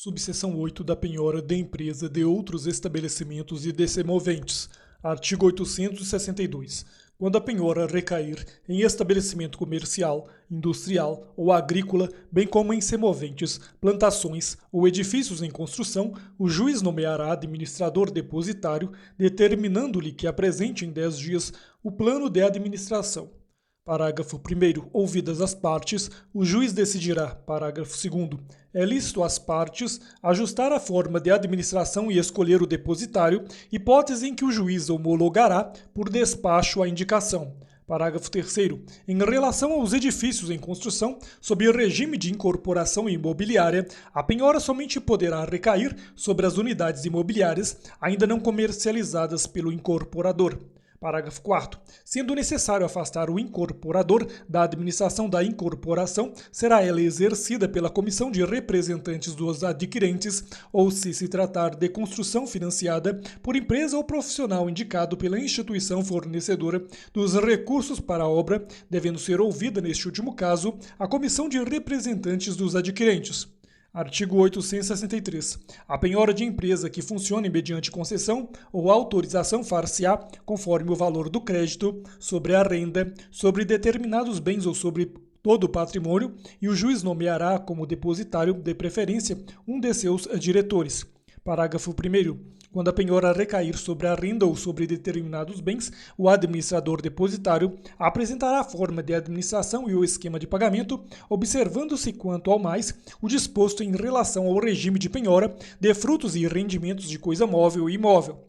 Subseção 8 da penhora de empresa de outros estabelecimentos e de semoventes. Artigo 862. Quando a penhora recair em estabelecimento comercial, industrial ou agrícola, bem como em semoventes, plantações ou edifícios em construção, o juiz nomeará administrador depositário, determinando-lhe que apresente em 10 dias o plano de administração. Parágrafo 1º. Ouvidas as partes, o juiz decidirá. Parágrafo 2º. É lícito às partes ajustar a forma de administração e escolher o depositário, hipótese em que o juiz homologará por despacho a indicação. Parágrafo 3º. Em relação aos edifícios em construção, sob o regime de incorporação imobiliária, a penhora somente poderá recair sobre as unidades imobiliárias ainda não comercializadas pelo incorporador. Parágrafo 4º. Sendo necessário afastar o incorporador da administração da incorporação, será ela exercida pela comissão de representantes dos adquirentes ou, se tratar de construção financiada por empresa ou profissional indicado pela instituição fornecedora dos recursos para a obra, devendo ser ouvida, neste último caso, a comissão de representantes dos adquirentes. Artigo 863. A penhora de empresa que funcione mediante concessão ou autorização far-se-á, conforme o valor do crédito, sobre a renda, sobre determinados bens ou sobre todo o patrimônio, e o juiz nomeará como depositário, de preferência, um de seus diretores. Parágrafo 1º. Quando a penhora recair sobre a renda ou sobre determinados bens, o administrador depositário apresentará a forma de administração e o esquema de pagamento, observando-se quanto ao mais o disposto em relação ao regime de penhora de frutos e rendimentos de coisa móvel e imóvel.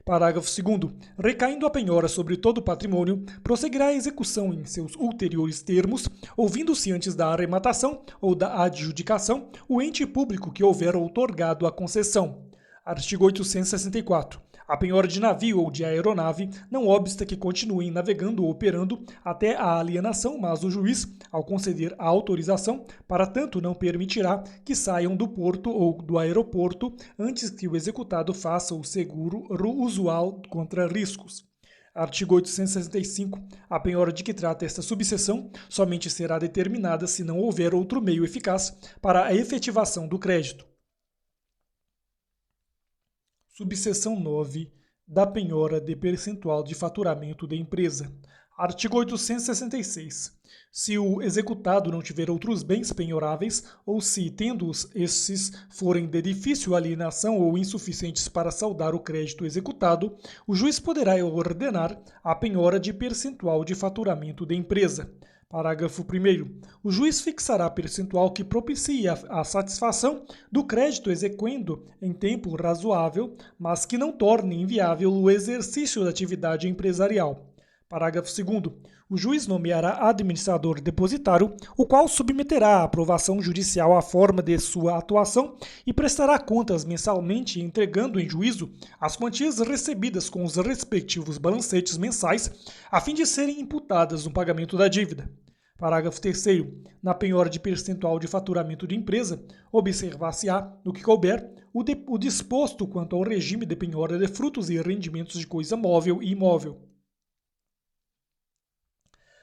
Parágrafo 2º. Recaindo a penhora sobre todo o patrimônio, prosseguirá a execução em seus ulteriores termos, ouvindo-se antes da arrematação ou da adjudicação o ente público que houver outorgado a concessão. Artigo 864. A penhora de navio ou de aeronave não obsta que continuem navegando ou operando até a alienação, mas o juiz, ao conceder a autorização, para tanto não permitirá que saiam do porto ou do aeroporto antes que o executado faça o seguro usual contra riscos. Artigo 865. A penhora de que trata esta subseção somente será determinada se não houver outro meio eficaz para a efetivação do crédito. Subseção 9 da penhora de percentual de faturamento da empresa. Artigo 866. Se o executado não tiver outros bens penhoráveis, ou se, tendo-os esses, forem de difícil alienação ou insuficientes para saldar o crédito executado, o juiz poderá ordenar a penhora de percentual de faturamento da empresa. Parágrafo 1º. O juiz fixará percentual que propicie a satisfação do crédito exequendo em tempo razoável, mas que não torne inviável o exercício da atividade empresarial. Parágrafo 2º. O juiz nomeará administrador depositário, o qual submeterá à aprovação judicial a forma de sua atuação e prestará contas mensalmente, entregando em juízo as quantias recebidas com os respectivos balancetes mensais, a fim de serem imputadas no pagamento da dívida. Parágrafo 3º. Na penhora de percentual de faturamento de empresa, observar-se-á, no que couber, o disposto quanto ao regime de penhora de frutos e rendimentos de coisa móvel e imóvel.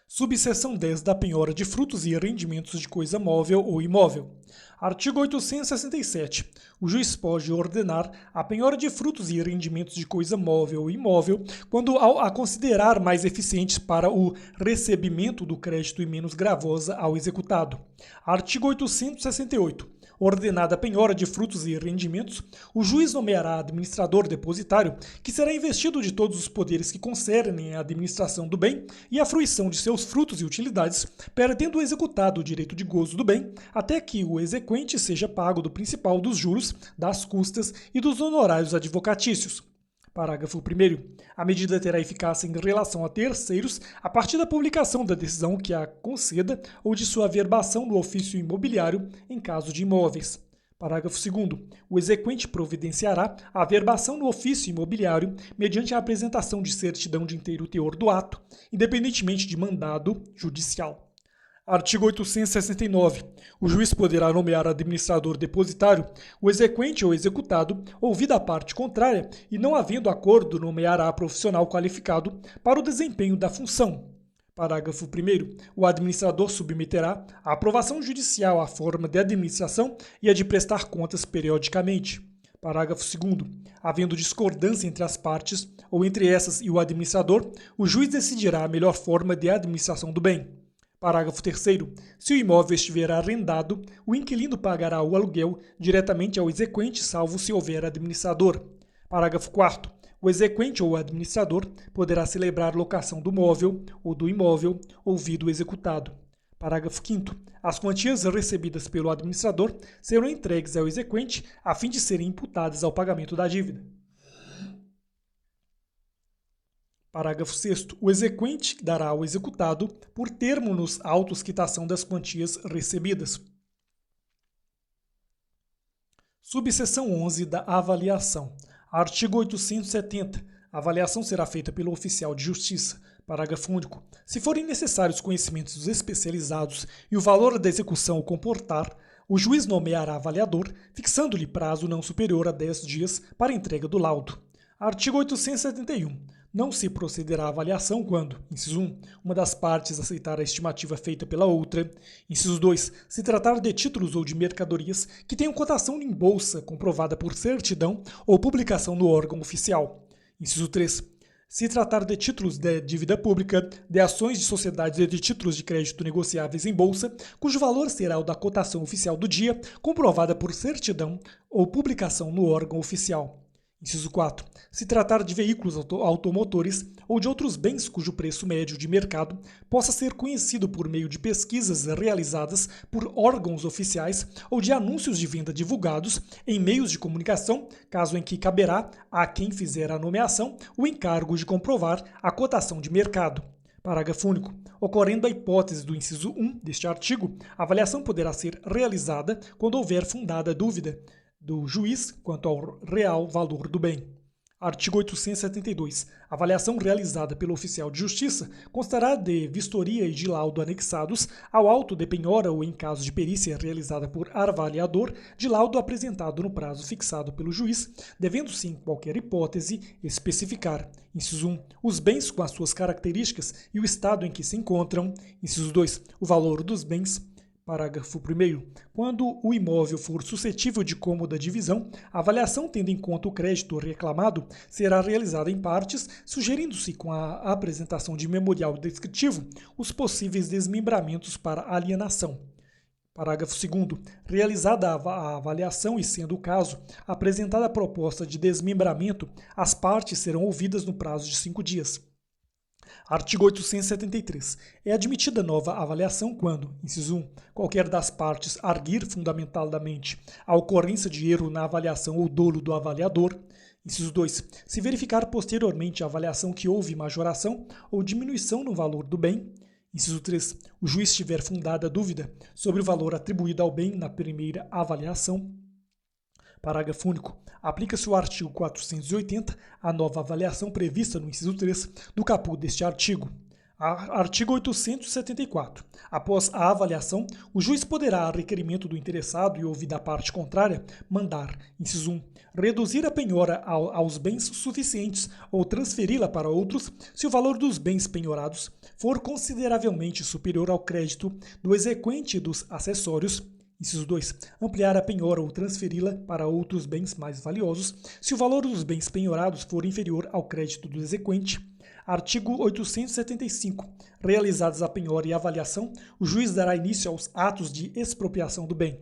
Subseção 10 da penhora de frutos e rendimentos de coisa móvel ou imóvel. Artigo 867. O juiz pode ordenar a penhora de frutos e rendimentos de coisa móvel ou imóvel quando a considerar mais eficientes para o recebimento do crédito e menos gravosa ao executado. Artigo 868. Ordenada a penhora de frutos e rendimentos, o juiz nomeará administrador depositário, que será investido de todos os poderes que concernem a administração do bem e a fruição de seus frutos e utilidades, perdendo o executado o direito de gozo do bem, até que o exequente seja pago do principal dos juros, das custas e dos honorários advocatícios. Parágrafo 1º. A medida terá eficácia em relação a terceiros a partir da publicação da decisão que a conceda ou de sua averbação no ofício imobiliário em caso de imóveis. Parágrafo 2º. O exequente providenciará a averbação no ofício imobiliário mediante a apresentação de certidão de inteiro teor do ato, independentemente de mandado judicial. Artigo 869. O juiz poderá nomear administrador depositário, o exequente ou executado, ouvida a parte contrária, e não havendo acordo, nomeará profissional qualificado para o desempenho da função. Parágrafo 1º. O administrador submeterá à aprovação judicial a forma de administração e a de prestar contas periodicamente. Parágrafo 2º. Havendo discordância entre as partes, ou entre essas e o administrador, o juiz decidirá a melhor forma de administração do bem. Parágrafo 3º. Se o imóvel estiver arrendado, o inquilino pagará o aluguel diretamente ao exequente, salvo se houver administrador. Parágrafo 4º. O exequente ou administrador poderá celebrar locação do móvel ou do imóvel, ouvido o executado. Parágrafo 5º. As quantias recebidas pelo administrador serão entregues ao exequente a fim de serem imputadas ao pagamento da dívida. Parágrafo 6º. O exequente dará ao executado, por termo nos autos, quitação das quantias recebidas. Subseção 11 da avaliação. Artigo 870. A avaliação será feita pelo oficial de justiça. Parágrafo único. Se forem necessários conhecimentos especializados e o valor da execução o comportar, o juiz nomeará avaliador, fixando-lhe prazo não superior a 10 dias para entrega do laudo. Artigo 871. Não se procederá à avaliação quando, inciso 1, uma das partes aceitar a estimativa feita pela outra, inciso 2, se tratar de títulos ou de mercadorias que tenham cotação em bolsa comprovada por certidão ou publicação no órgão oficial, inciso 3, se tratar de títulos de dívida pública, de ações de sociedades e de títulos de crédito negociáveis em bolsa, cujo valor será o da cotação oficial do dia, comprovada por certidão ou publicação no órgão oficial. Inciso 4. Se tratar de veículos automotores ou de outros bens cujo preço médio de mercado possa ser conhecido por meio de pesquisas realizadas por órgãos oficiais ou de anúncios de venda divulgados em meios de comunicação, caso em que caberá a quem fizer a nomeação o encargo de comprovar a cotação de mercado. Parágrafo único. Ocorrendo a hipótese do inciso 1 deste artigo, a avaliação poderá ser realizada quando houver fundada dúvida do juiz quanto ao real valor do bem. Artigo 872. A avaliação realizada pelo oficial de justiça constará de vistoria e de laudo anexados ao auto de penhora ou, em caso de perícia realizada por avaliador, de laudo apresentado no prazo fixado pelo juiz, devendo-se, em qualquer hipótese, especificar, inciso 1, os bens com as suas características e o estado em que se encontram, inciso 2, o valor dos bens. Parágrafo 1º. Quando o imóvel for suscetível de cômoda divisão, a avaliação tendo em conta o crédito reclamado será realizada em partes, sugerindo-se com a apresentação de memorial descritivo os possíveis desmembramentos para alienação. Parágrafo 2º. Realizada a avaliação e, sendo o caso, apresentada a proposta de desmembramento, as partes serão ouvidas no prazo de 5 dias. Artigo 873. É admitida nova avaliação quando, inciso 1, qualquer das partes arguir fundamentadamente a ocorrência de erro na avaliação ou dolo do avaliador, inciso 2, se verificar posteriormente a avaliação que houve majoração ou diminuição no valor do bem, inciso 3, o juiz tiver fundada dúvida sobre o valor atribuído ao bem na primeira avaliação. Parágrafo único. Aplica-se o artigo 480 à nova avaliação prevista no inciso 3 do caput deste artigo. Artigo 874. Após a avaliação, o juiz poderá, a requerimento do interessado e ouvida a parte contrária, mandar, inciso 1, reduzir a penhora aos bens suficientes ou transferi-la para outros se o valor dos bens penhorados for consideravelmente superior ao crédito do exequente e dos acessórios. Inciso 2. Ampliar a penhora ou transferi-la para outros bens mais valiosos, se o valor dos bens penhorados for inferior ao crédito do exequente. Artigo 875. Realizadas a penhora e a avaliação, o juiz dará início aos atos de expropriação do bem.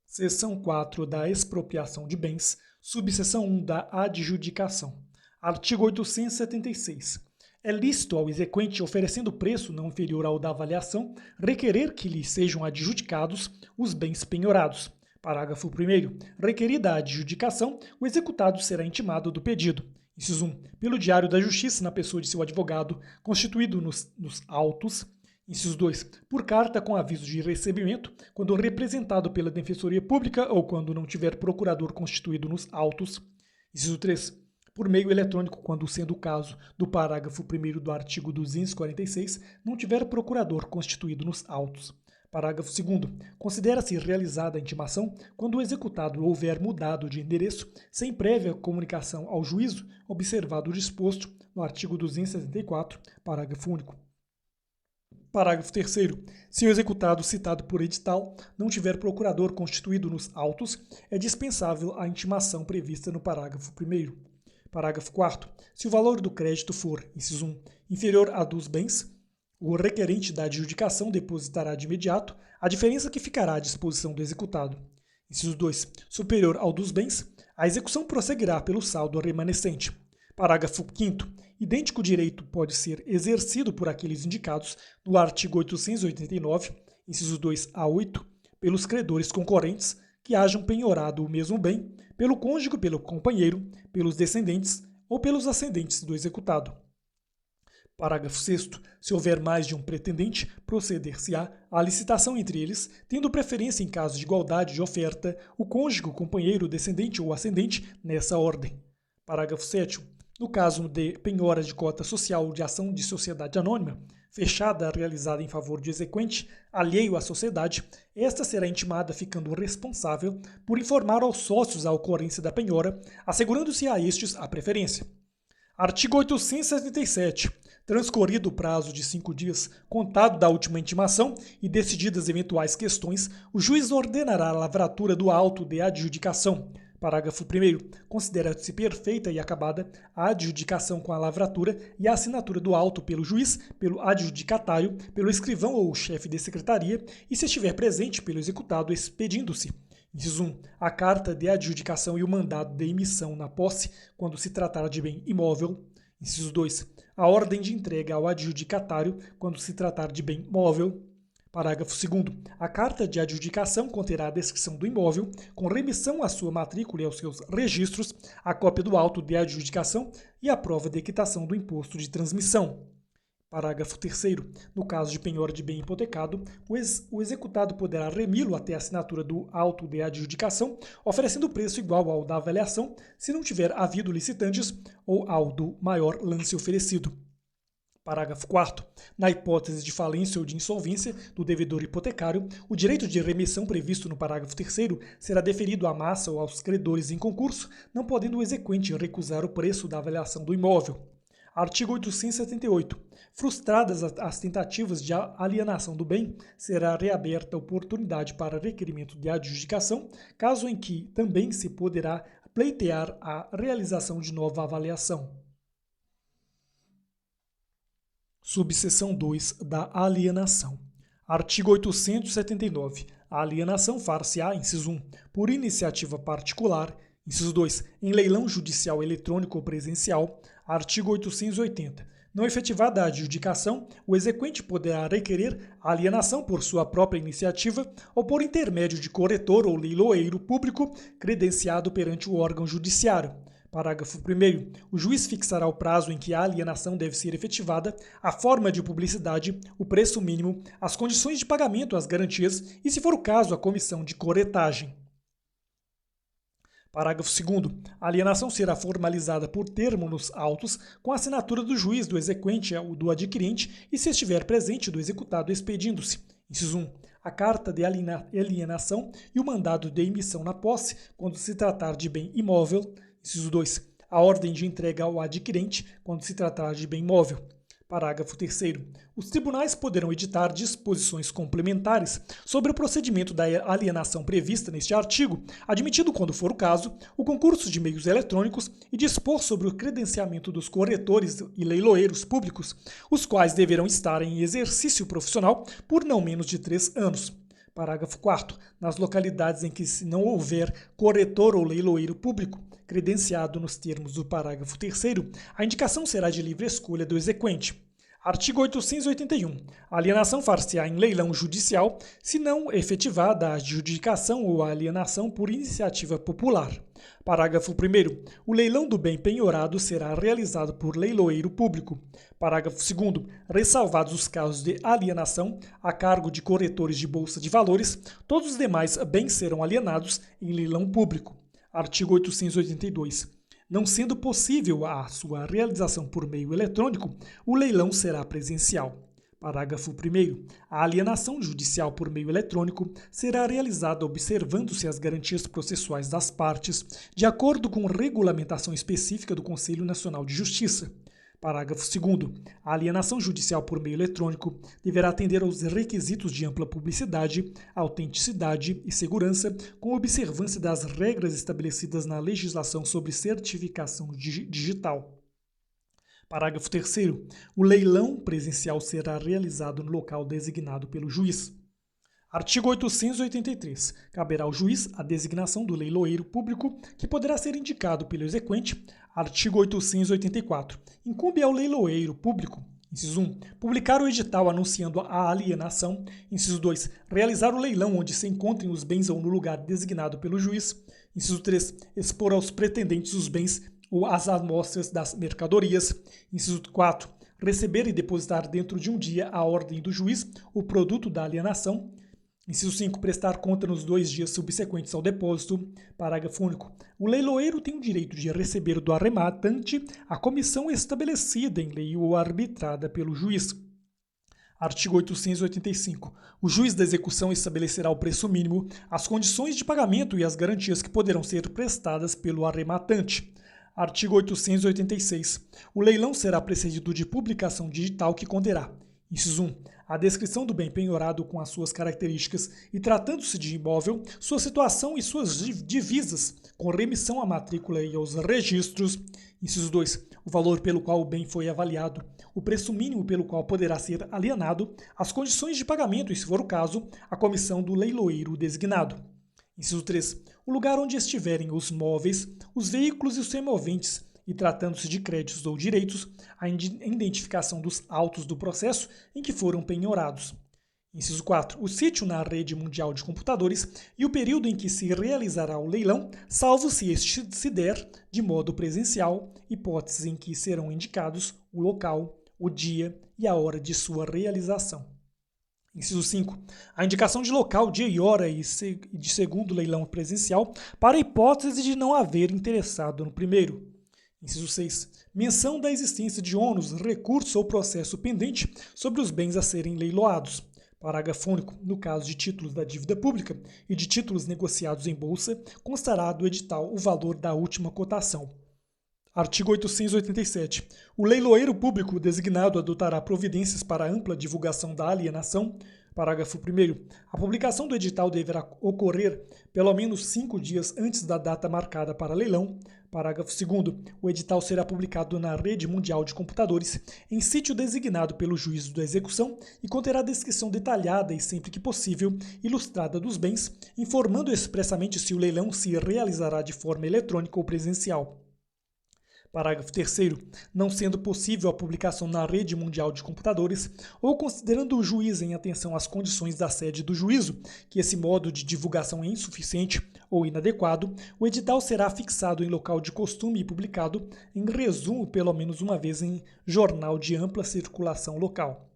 Seção 4 da expropriação de bens. Subseção 1 da adjudicação. Artigo 876. É lícito ao exequente, oferecendo preço não inferior ao da avaliação, requerer que lhe sejam adjudicados os bens penhorados. Parágrafo 1º. Requerida a adjudicação, o executado será intimado do pedido. Inciso 1. Pelo Diário da Justiça, na pessoa de seu advogado, constituído nos autos. Inciso 2. Por carta com aviso de recebimento, quando representado pela Defensoria Pública ou quando não tiver procurador constituído nos autos. Inciso 3. Por meio eletrônico, quando, sendo o caso do parágrafo 1º do artigo 246, não tiver procurador constituído nos autos. Parágrafo 2º. Considera-se realizada a intimação quando o executado houver mudado de endereço sem prévia comunicação ao juízo, observado o disposto no artigo 274, parágrafo único. Parágrafo 3º. Se o executado citado por edital não tiver procurador constituído nos autos, é dispensável a intimação prevista no parágrafo 1º. Parágrafo 4º. Se o valor do crédito for, inciso 1, inferior a dos bens, o requerente da adjudicação depositará de imediato a diferença que ficará à disposição do executado. Inciso 2. Superior ao dos bens, a execução prosseguirá pelo saldo remanescente. Parágrafo 5º. Idêntico direito pode ser exercido por aqueles indicados no artigo 889, incisos 2 a 8, pelos credores concorrentes que hajam penhorado o mesmo bem, pelo cônjuge, pelo companheiro, pelos descendentes ou pelos ascendentes do executado. Parágrafo 6º. Se houver mais de um pretendente, proceder-se-á à licitação entre eles, tendo preferência em caso de igualdade de oferta, o cônjuge, o companheiro, o descendente ou ascendente, nessa ordem. Parágrafo 7º. No caso de penhora de cota social ou de ação de sociedade anônima, fechada realizada em favor de exequente, alheio à sociedade, esta será intimada ficando responsável por informar aos sócios a ocorrência da penhora, assegurando-se a estes a preferência. Artigo 877. Transcorrido o prazo de 5 dias, contado da última intimação e decididas eventuais questões, o juiz ordenará a lavratura do auto de adjudicação. Parágrafo 1º. Considera-se perfeita e acabada a adjudicação com a lavratura e a assinatura do auto pelo juiz, pelo adjudicatário, pelo escrivão ou chefe de secretaria e, se estiver presente, pelo executado, expedindo-se. Inciso 1. A carta de adjudicação e o mandado de emissão na posse, quando se tratar de bem imóvel. Inciso 2. A ordem de entrega ao adjudicatário, quando se tratar de bem móvel. Parágrafo 2º. A carta de adjudicação conterá a descrição do imóvel, com remissão à sua matrícula e aos seus registros, a cópia do auto de adjudicação e a prova de quitação do imposto de transmissão. Parágrafo 3º. No caso de penhora de bem hipotecado, o executado poderá remi-lo até a assinatura do auto de adjudicação, oferecendo preço igual ao da avaliação, se não tiver havido licitantes, ou ao do maior lance oferecido. Parágrafo 4º. Na hipótese de falência ou de insolvência do devedor hipotecário, o direito de remissão previsto no parágrafo 3º será deferido à massa ou aos credores em concurso, não podendo o exequente recusar o preço da avaliação do imóvel. Artigo 878. Frustradas as tentativas de alienação do bem, será reaberta a oportunidade para requerimento de adjudicação, caso em que também se poderá pleitear a realização de nova avaliação. Subseção 2 da alienação. Artigo 879. A alienação far-se-á, inciso 1, por iniciativa particular, inciso 2, em leilão judicial eletrônico ou presencial. Artigo 880. Não efetivada a adjudicação, o exequente poderá requerer a alienação por sua própria iniciativa ou por intermédio de corretor ou leiloeiro público credenciado perante o órgão judiciário. Parágrafo 1º. O juiz fixará o prazo em que a alienação deve ser efetivada, a forma de publicidade, o preço mínimo, as condições de pagamento, as garantias e, se for o caso, a comissão de corretagem. Parágrafo 2º. A alienação será formalizada por termo nos autos com a assinatura do juiz, do exequente ou do adquirente e, se estiver presente, do executado expedindo-se. Inciso 1. A carta de alienação e o mandado de emissão na posse, quando se tratar de bem imóvel. Inciso 2. A ordem de entrega ao adquirente, quando se tratar de bem móvel. Parágrafo 3º. Os tribunais poderão editar disposições complementares sobre o procedimento da alienação prevista neste artigo, admitido, quando for o caso, o concurso de meios eletrônicos e dispor sobre o credenciamento dos corretores e leiloeiros públicos, os quais deverão estar em exercício profissional por não menos de 3 anos. Parágrafo 4º. Nas localidades em que se não houver corretor ou leiloeiro público credenciado nos termos do parágrafo 3º, a indicação será de livre escolha do exequente. Artigo 881. A alienação far-se-á em leilão judicial, se não efetivada a adjudicação ou a alienação por iniciativa popular. Parágrafo 1º. O leilão do bem penhorado será realizado por leiloeiro público. Parágrafo 2º. Ressalvados os casos de alienação a cargo de corretores de bolsa de valores, todos os demais bens serão alienados em leilão público. Artigo 882. Não sendo possível a sua realização por meio eletrônico, o leilão será presencial. Parágrafo 1º. A alienação judicial por meio eletrônico será realizada observando-se as garantias processuais das partes, de acordo com regulamentação específica do Conselho Nacional de Justiça. Parágrafo 2º. A alienação judicial por meio eletrônico deverá atender aos requisitos de ampla publicidade, autenticidade e segurança, com observância das regras estabelecidas na legislação sobre certificação digital. Parágrafo 3º. O leilão presencial será realizado no local designado pelo juiz. Artigo 883. Caberá ao juiz a designação do leiloeiro público, que poderá ser indicado pelo exequente. Artigo 884. Incumbe ao leiloeiro público: inciso 1. Publicar o edital anunciando a alienação. Inciso 2. Realizar o leilão onde se encontrem os bens ou no lugar designado pelo juiz. Inciso 3. Expor aos pretendentes os bens ou as amostras das mercadorias. Inciso 4. Receber e depositar dentro de um dia, à ordem do juiz, o produto da alienação. Inciso 5. Prestar conta nos 2 dias subsequentes ao depósito. Parágrafo único. O leiloeiro tem o direito de receber do arrematante a comissão estabelecida em lei ou arbitrada pelo juiz. Artigo 885. O juiz da execução estabelecerá o preço mínimo, as condições de pagamento e as garantias que poderão ser prestadas pelo arrematante. Artigo 886. O leilão será precedido de publicação digital que conterá: inciso 1. A descrição do bem penhorado com as suas características e, tratando-se de imóvel, sua situação e suas divisas, com remissão à matrícula e aos registros. Inciso 2. O valor pelo qual o bem foi avaliado, o preço mínimo pelo qual poderá ser alienado, as condições de pagamento e, se for o caso, a comissão do leiloeiro designado. Inciso 3. O lugar onde estiverem os móveis, os veículos e os semoventes, e tratando-se de créditos ou direitos, a identificação dos autos do processo em que foram penhorados. Inciso 4. O sítio na rede mundial de computadores e o período em que se realizará o leilão, salvo se este se der de modo presencial, hipóteses em que serão indicados o local, o dia e a hora de sua realização. Inciso 5. A indicação de local, dia e hora e de segundo leilão presencial para a hipótese de não haver interessado no primeiro. Inciso 6. Menção da existência de ônus, recurso ou processo pendente sobre os bens a serem leiloados. Parágrafo único. No caso de títulos da dívida pública e de títulos negociados em bolsa, constará do edital o valor da última cotação. Artigo 887. O leiloeiro público designado adotará providências para ampla divulgação da alienação. Parágrafo 1º. A publicação do edital deverá ocorrer pelo menos 5 dias antes da data marcada para leilão. Parágrafo 2º. O edital será publicado na rede mundial de computadores, em sítio designado pelo juízo da execução e conterá descrição detalhada e, sempre que possível, ilustrada dos bens, informando expressamente se o leilão se realizará de forma eletrônica ou presencial. Parágrafo 3º. Não sendo possível a publicação na rede mundial de computadores, ou considerando o juiz em atenção às condições da sede do juízo, que esse modo de divulgação é insuficiente ou inadequado, o edital será fixado em local de costume e publicado, em resumo, pelo menos uma vez em jornal de ampla circulação local.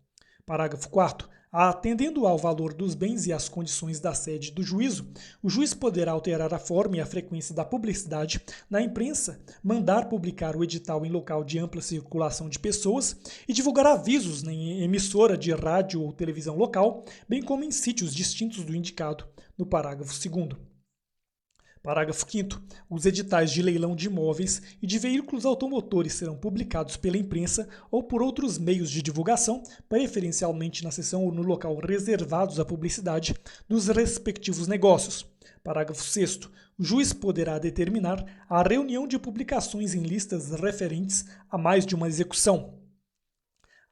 Parágrafo 4º. Atendendo ao valor dos bens e às condições da sede do juízo, o juiz poderá alterar a forma e a frequência da publicidade na imprensa, mandar publicar o edital em local de ampla circulação de pessoas e divulgar avisos em emissora de rádio ou televisão local, bem como em sítios distintos do indicado no parágrafo 2º. Parágrafo 5º. Os editais de leilão de imóveis e de veículos automotores serão publicados pela imprensa ou por outros meios de divulgação, preferencialmente na seção ou no local reservados à publicidade dos respectivos negócios. Parágrafo 6º. O juiz poderá determinar a reunião de publicações em listas referentes a mais de uma execução.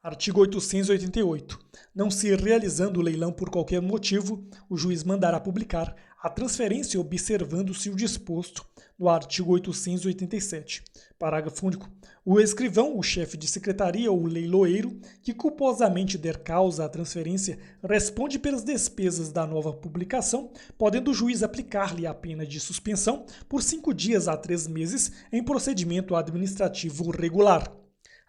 Artigo 888. Não se realizando o leilão por qualquer motivo, o juiz mandará publicar a transferência observando-se o disposto no artigo 887. Parágrafo único. O escrivão, o chefe de secretaria ou o leiloeiro que culposamente der causa à transferência responde pelas despesas da nova publicação, podendo o juiz aplicar-lhe a pena de suspensão por 5 dias a 3 meses em procedimento administrativo regular.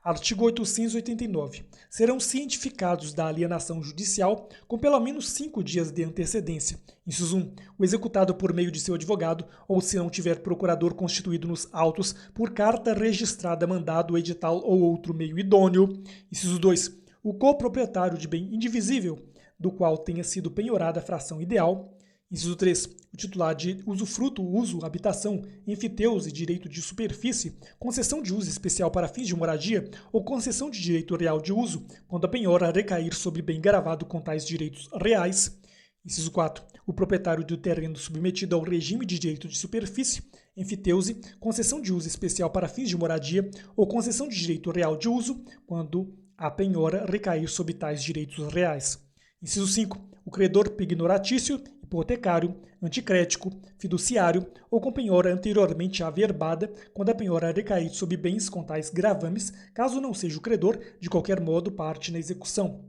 Artigo 889. Serão cientificados da alienação judicial com pelo menos 5 dias de antecedência. Inciso 1. O executado por meio de seu advogado, ou se não tiver procurador constituído nos autos, por carta registrada, mandado, edital ou outro meio idôneo. Inciso 2. o coproprietário de bem indivisível, do qual tenha sido penhorada a fração ideal. Inciso 3. O titular de usufruto, uso, habitação, enfiteuse, direito de superfície, concessão de uso especial para fins de moradia ou concessão de direito real de uso, quando a penhora recair sobre bem gravado com tais direitos reais. Inciso 4. O proprietário do terreno submetido ao regime de direito de superfície, enfiteuse, concessão de uso especial para fins de moradia ou concessão de direito real de uso, quando a penhora recair sobre tais direitos reais. Inciso 5. O credor pignoratício, hipotecário, anticrético, fiduciário ou com penhora anteriormente averbada, quando a penhora recair sobre bens com tais gravames, caso não seja o credor, de qualquer modo, parte na execução.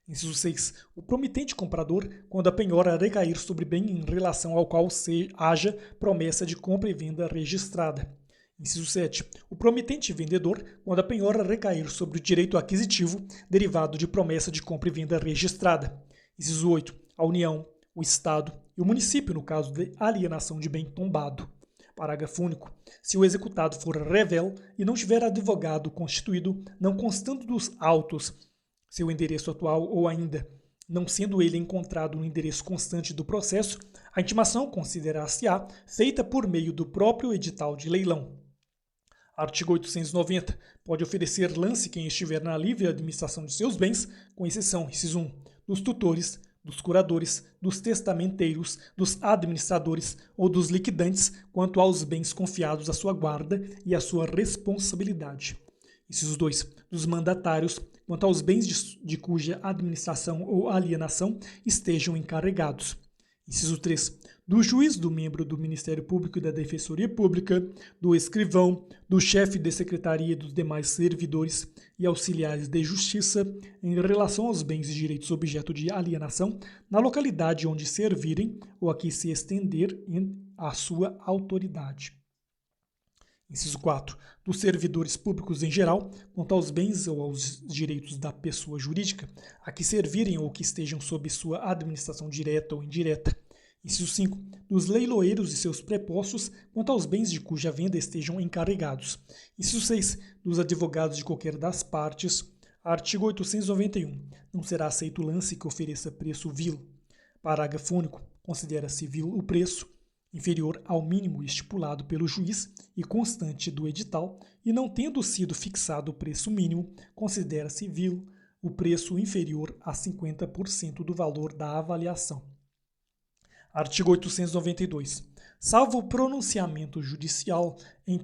Inciso 6. O promitente comprador, quando a penhora recair sobre bem em relação ao qual haja promessa de compra e venda registrada. Inciso 7. O promitente vendedor, quando a penhora recair sobre o direito aquisitivo derivado de promessa de compra e venda registrada. Inciso 8. A União, o Estado e o município, no caso de alienação de bem tombado. Parágrafo único. Se o executado for revel e não tiver advogado constituído, não constando dos autos seu endereço atual ou ainda não sendo ele encontrado no endereço constante do processo, a intimação considerar-se-á feita por meio do próprio edital de leilão. Artigo 890. Pode oferecer lance quem estiver na livre administração de seus bens, com exceção, inciso 1, dos tutores, dos curadores, dos testamenteiros, dos administradores ou dos liquidantes, quanto aos bens confiados à sua guarda e à sua responsabilidade. Inciso 2. Dos mandatários, quanto aos bens de cuja administração ou alienação estejam encarregados. Inciso 3. Do juiz, do membro do Ministério Público e da Defensoria Pública, do escrivão, do chefe de secretaria e dos demais servidores e auxiliares de justiça, em relação aos bens e direitos objeto de alienação, na localidade onde servirem ou a que se estender a sua autoridade. Inciso 4. Dos servidores públicos em geral, quanto aos bens ou aos direitos da pessoa jurídica, a que servirem ou que estejam sob sua administração direta ou indireta. Inciso 5. Dos leiloeiros e seus prepostos, quanto aos bens de cuja venda estejam encarregados. Inciso 6. Dos advogados de qualquer das partes. Artigo 891. Não será aceito lance que ofereça preço vil. Parágrafo único. Considera-se vil o preço inferior ao mínimo estipulado pelo juiz e constante do edital, e não tendo sido fixado o preço mínimo, considera-se vil o preço inferior a 50% do valor da avaliação. Artigo 892. Salvo pronunciamento judicial em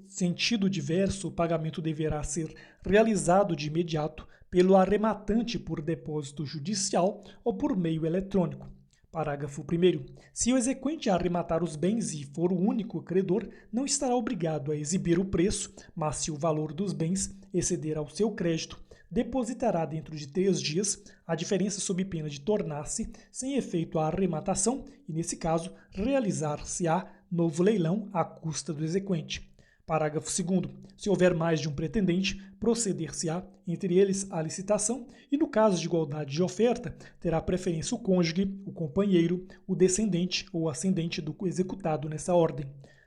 sentido diverso, o pagamento deverá ser realizado de imediato pelo arrematante por depósito judicial ou por meio eletrônico. Parágrafo 1º. Se o exequente arrematar os bens e for o único credor, não estará obrigado a exibir o preço, mas se o valor dos bens exceder ao seu crédito, depositará dentro de 3 dias a diferença sob pena de tornar-se sem efeito a arrematação e, nesse caso, realizar-se-á novo leilão à custa do exequente. Parágrafo 2º. Se houver mais de um pretendente, proceder-se-á entre eles a licitação e, no caso de igualdade de oferta, terá preferência o cônjuge, o companheiro, o descendente ou ascendente do executado nessa ordem.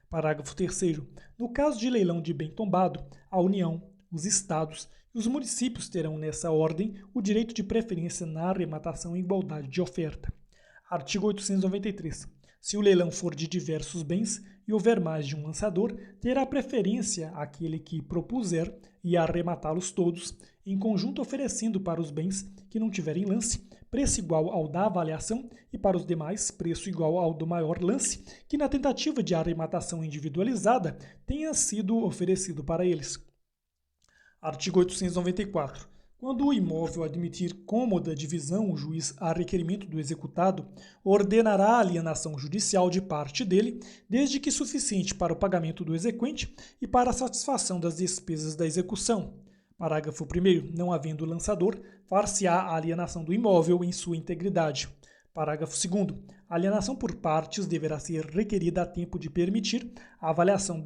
Parágrafo 3º. No caso de leilão de bem tombado, a União, os Estados e os municípios terão nessa ordem o direito de preferência na arrematação em igualdade de oferta. Artigo 893. Se o leilão for de diversos bens e houver mais de um lançador, terá preferência aquele que propuser e arrematá-los todos, em conjunto oferecendo para os bens que não tiverem lance, preço igual ao da avaliação e para os demais, preço igual ao do maior lance, que na tentativa de arrematação individualizada tenha sido oferecido para eles. Artigo 894. Quando o imóvel admitir cômoda divisão, o juiz, a requerimento do executado, ordenará a alienação judicial de parte dele, desde que suficiente para o pagamento do exequente e para a satisfação das despesas da execução. Parágrafo 1º. Não havendo lançador, far-se-á a alienação do imóvel em sua integridade. Parágrafo 2º. A alienação por partes deverá ser requerida a tempo de permitir a avaliação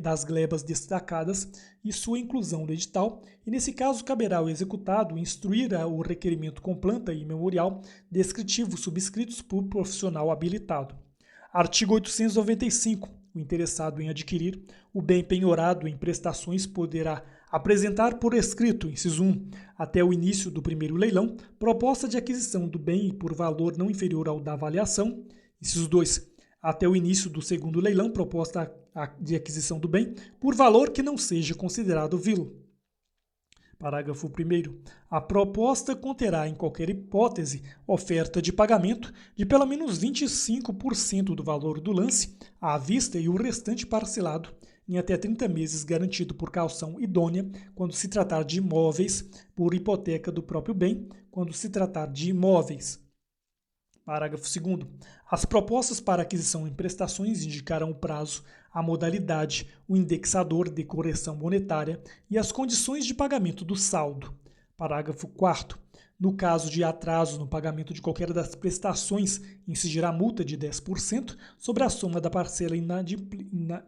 das glebas destacadas e sua inclusão no edital, e nesse caso caberá ao executado instruir o requerimento com planta e memorial descritivo subscritos por profissional habilitado. Artigo 895. O interessado em adquirir o bem penhorado em prestações poderá Apresentar por escrito, inciso 1, até o início do primeiro leilão, proposta de aquisição do bem por valor não inferior ao da avaliação. Inciso 2, até o início do segundo leilão, proposta de aquisição do bem por valor que não seja considerado vil. Parágrafo 1º. A proposta conterá, em qualquer hipótese, oferta de pagamento de pelo menos 25% do valor do lance à vista e o restante parcelado em até 30 meses, garantido por caução idônea quando se tratar de imóveis, por hipoteca do próprio bem quando se tratar de imóveis. Parágrafo 2º. As propostas para aquisição em prestações indicarão o prazo, a modalidade, o indexador de correção monetária e as condições de pagamento do saldo. Parágrafo 4º. No caso de atraso no pagamento de qualquer das prestações, incidirá multa de 10% sobre a soma da parcela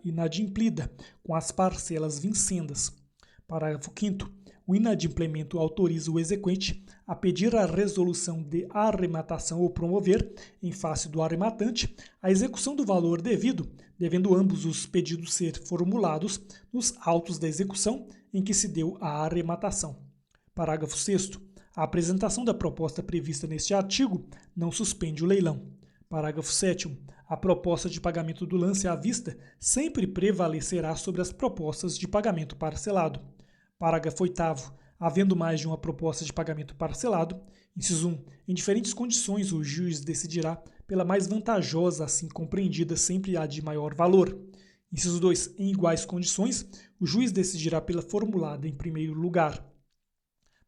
inadimplida, com as parcelas vincendas. Parágrafo 5º. O inadimplemento autoriza o exequente a pedir a resolução de arrematação ou promover, em face do arrematante, a execução do valor devido, devendo ambos os pedidos ser formulados nos autos da execução em que se deu a arrematação. Parágrafo 6º. A apresentação da proposta prevista neste artigo não suspende o leilão. Parágrafo 7º. A proposta de pagamento do lance à vista sempre prevalecerá sobre as propostas de pagamento parcelado. Parágrafo 8º. Havendo mais de uma proposta de pagamento parcelado, inciso 1, em diferentes condições o juiz decidirá pela mais vantajosa, assim compreendida sempre a de maior valor. Inciso 2, em iguais condições, o juiz decidirá pela formulada em primeiro lugar.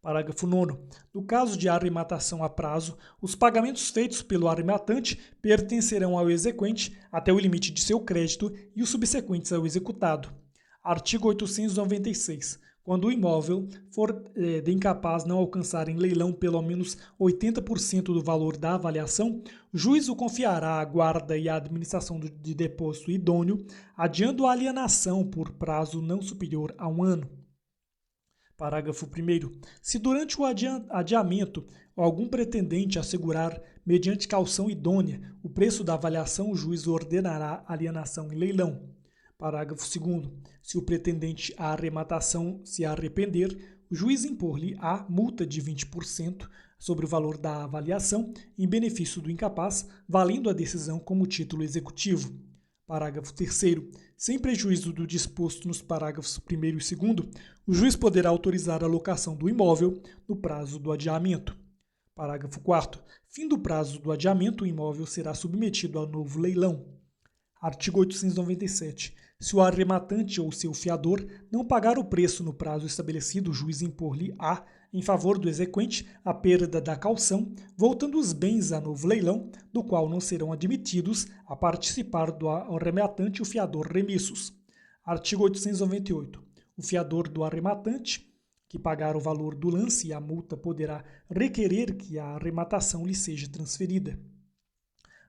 Parágrafo 9º. No caso de arrematação a prazo, os pagamentos feitos pelo arrematante pertencerão ao exequente até o limite de seu crédito e os subsequentes ao executado. Artigo 896. Quando o imóvel for de incapaz não alcançar em leilão pelo menos 80% do valor da avaliação, o juiz o confiará à guarda e à administração de depósito idôneo, adiando a alienação por prazo não superior a 1 ano. Parágrafo 1º. Se durante o adiamento algum pretendente assegurar, mediante caução idônea, o preço da avaliação, o juiz ordenará alienação em leilão. Parágrafo 2º. Se o pretendente à arrematação se arrepender, o juiz impor-lhe-á multa de 20% sobre o valor da avaliação em benefício do incapaz, valendo a decisão como título executivo. Parágrafo 3º. Sem prejuízo do disposto nos parágrafos 1º e 2º, o juiz poderá autorizar a locação do imóvel no prazo do adiamento. Parágrafo 4º. Fim do prazo do adiamento, o imóvel será submetido a novo leilão. Artigo 897. Se o arrematante ou seu fiador não pagar o preço no prazo estabelecido, o juiz impor-lhe-á, em favor do exequente, a perda da caução, voltando os bens a novo leilão, do qual não serão admitidos a participar do arrematante e o fiador remissos. Artigo 898. O fiador do arrematante, que pagar o valor do lance e a multa, poderá requerer que a arrematação lhe seja transferida.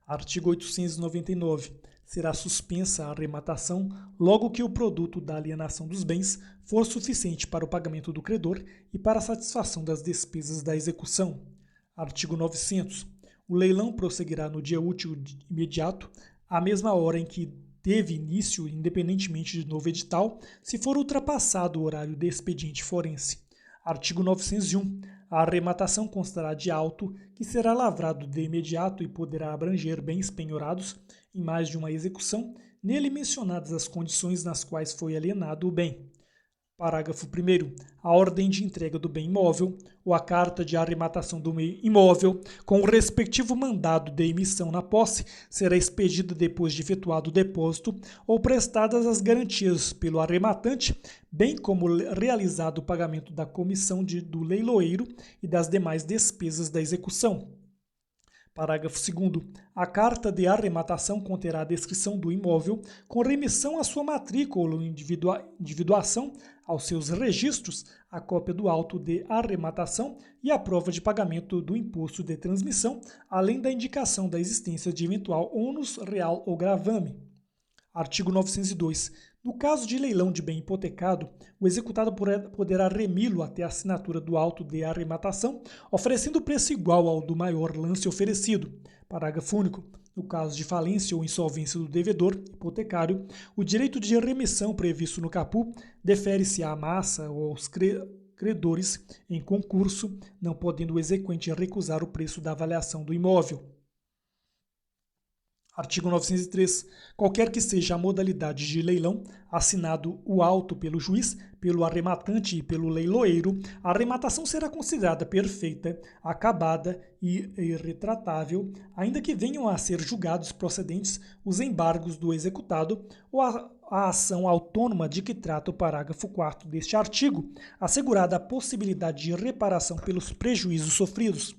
Artigo 899. Será suspensa a arrematação logo que o produto da alienação dos bens for suficiente para o pagamento do credor e para a satisfação das despesas da execução. Artigo 900. O leilão prosseguirá no dia útil imediato, à mesma hora em que teve início, independentemente de novo edital, se for ultrapassado o horário de expediente forense. Artigo 901. A arrematação constará de auto que será lavrado de imediato e poderá abranger bens penhorados em mais de uma execução, nele mencionadas as condições nas quais foi alienado o bem. Parágrafo 1º. A ordem de entrega do bem imóvel ou a carta de arrematação do bem imóvel, com o respectivo mandado de emissão na posse, será expedida depois de efetuado o depósito ou prestadas as garantias pelo arrematante, bem como realizado o pagamento da comissão do leiloeiro e das demais despesas da execução. Parágrafo 2º. A carta de arrematação conterá a descrição do imóvel, com remissão à sua matrícula ou individuação aos seus registros, a cópia do auto de arrematação e a prova de pagamento do imposto de transmissão, além da indicação da existência de eventual ônus real ou gravame. Artigo 902. No caso de leilão de bem hipotecado, o executado poderá remi-lo até a assinatura do auto de arrematação, oferecendo preço igual ao do maior lance oferecido. Parágrafo único. No caso de falência ou insolvência do devedor hipotecário, o direito de remissão previsto no caput defere-se à massa ou aos credores em concurso, não podendo o exequente recusar o preço da avaliação do imóvel. Artigo 903. Qualquer que seja a modalidade de leilão, assinado o auto pelo juiz, pelo arrematante e pelo leiloeiro, a arrematação será considerada perfeita, acabada e irretratável, ainda que venham a ser julgados procedentes os embargos do executado ou a ação autônoma de que trata o parágrafo 4º deste artigo, assegurada a possibilidade de reparação pelos prejuízos sofridos.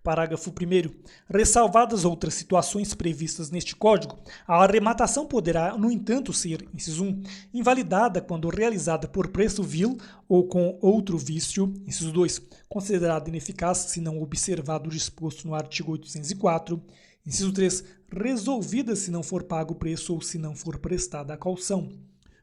Parágrafo 1º. Ressalvadas outras situações previstas neste Código, a arrematação poderá, no entanto, ser, inciso 1, invalidada quando realizada por preço vil ou com outro vício, inciso 2, considerada ineficaz se não observado o disposto no artigo 804, inciso 3, resolvida se não for pago o preço ou se não for prestada a caução.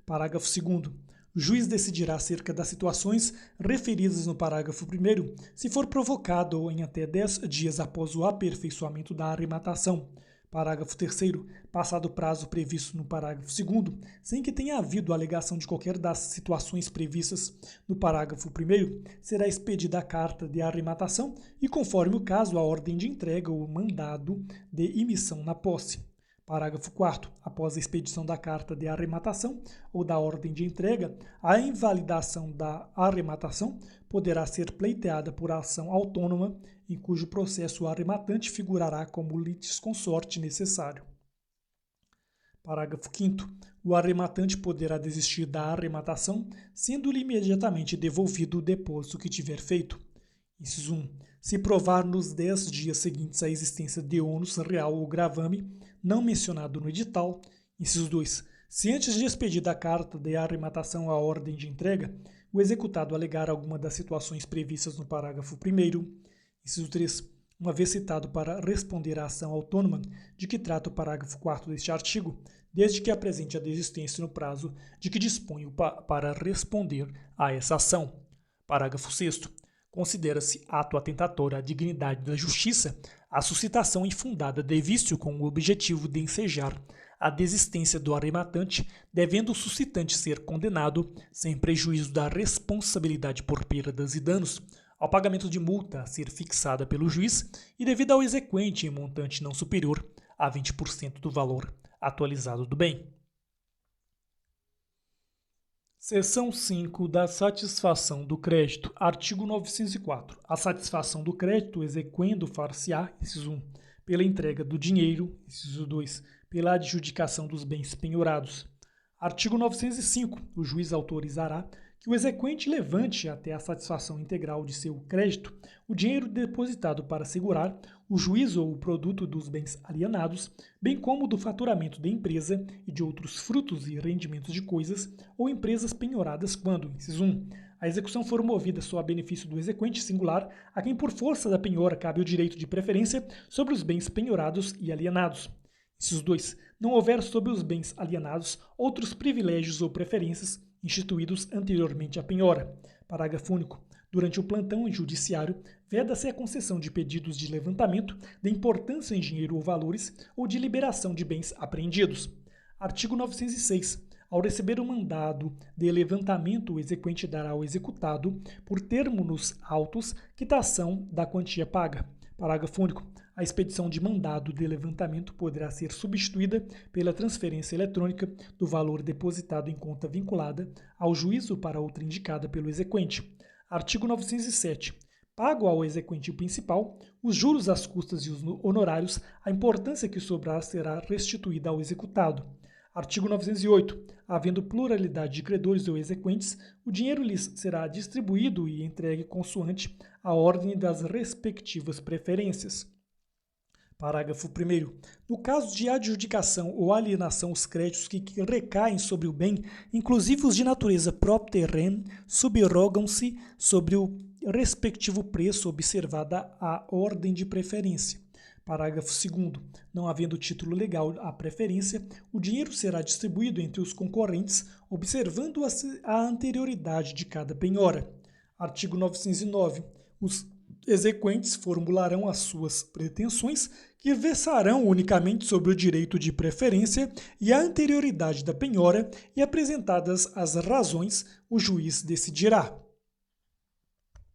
Parágrafo 2º. O juiz decidirá acerca das situações referidas no parágrafo 1º, se for provocado em até 10 dias após o aperfeiçoamento da arrematação. Parágrafo 3º. Passado o prazo previsto no parágrafo 2º, sem que tenha havido alegação de qualquer das situações previstas no parágrafo 1º, será expedida a carta de arrematação e, conforme o caso, a ordem de entrega ou mandado de emissão na posse. Parágrafo 4º. Após a expedição da carta de arrematação ou da ordem de entrega, a invalidação da arrematação poderá ser pleiteada por ação autônoma, em cujo processo o arrematante figurará como litisconsorte necessário. Parágrafo 5º. O arrematante poderá desistir da arrematação, sendo-lhe imediatamente devolvido o depósito que tiver feito. Inciso 1. Se provar nos 10 dias seguintes a existência de ônus real ou gravame, não mencionado no edital. Inciso 2. Se antes de expedida a carta de arrematação à ordem de entrega, o executado alegar alguma das situações previstas no parágrafo 1º. Inciso 3. Uma vez citado para responder à ação autônoma de que trata o parágrafo 4º deste artigo, desde que apresente a desistência no prazo de que dispõe para responder a essa ação. Parágrafo 6º. Considera-se ato atentatório à dignidade da justiça a suscitação infundada de vício com o objetivo de ensejar a desistência do arrematante, devendo o suscitante ser condenado, sem prejuízo da responsabilidade por perdas e danos, ao pagamento de multa a ser fixada pelo juiz e devida ao exequente em montante não superior a 20% do valor atualizado do bem. Seção 5 da satisfação do crédito. Artigo 904. A satisfação do crédito exequendo far-se-á, inciso 1, pela entrega do dinheiro, inciso 2, pela adjudicação dos bens penhorados. Artigo 905. O juiz autorizará que o exequente levante até a satisfação integral de seu crédito o dinheiro depositado para assegurar o juízo ou o produto dos bens alienados, bem como do faturamento da empresa e de outros frutos e rendimentos de coisas ou empresas penhoradas quando, inciso 1, a execução for movida só a benefício do exequente singular, a quem por força da penhora cabe o direito de preferência sobre os bens penhorados e alienados. Inciso 2. Não houver sobre os bens alienados outros privilégios ou preferências instituídos anteriormente à penhora. Parágrafo único. Durante o plantão judiciário, veda-se a concessão de pedidos de levantamento de importância em dinheiro ou valores ou de liberação de bens apreendidos. Artigo 906. Ao receber o mandado de levantamento, o exequente dará ao executado, por termo nos autos, quitação da quantia paga. Parágrafo único. A expedição de mandado de levantamento poderá ser substituída pela transferência eletrônica do valor depositado em conta vinculada ao juízo para outra indicada pelo exequente. Artigo 907. Pago ao exequente principal, os juros, as custas e os honorários, a importância que sobrar será restituída ao executado. Artigo 908. Havendo pluralidade de credores ou exequentes, o dinheiro lhes será distribuído e entregue consoante a ordem das respectivas preferências. Parágrafo 1º. No caso de adjudicação ou alienação, os créditos que recaem sobre o bem, inclusive os de natureza propter rem, subrogam-se sobre o respectivo preço observada a ordem de preferência. Parágrafo 2º. Não havendo título legal à preferência, o dinheiro será distribuído entre os concorrentes, observando a anterioridade de cada penhora. Artigo 909. Os exequentes formularão as suas pretensões, que versarão unicamente sobre o direito de preferência e a anterioridade da penhora, e apresentadas as razões, o juiz decidirá.